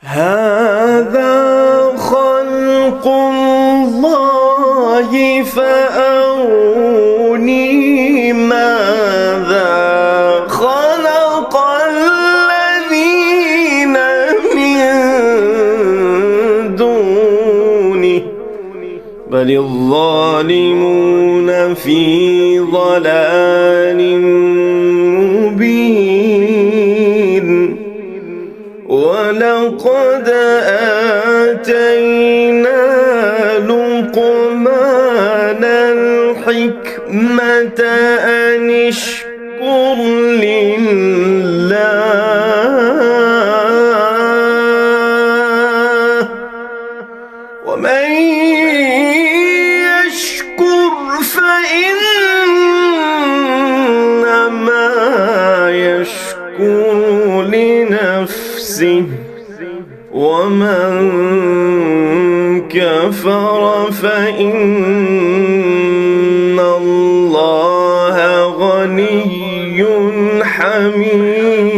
هذا خلق الله فأروني ماذا خلق الذين من دونه بل الظالمون في ضلال مبين. ولقد آتينا لقمان الحكمة أن اشكر لله ومن يشكر فإنما يشكر لنفسه ومن كفر فإن الله غني حميد.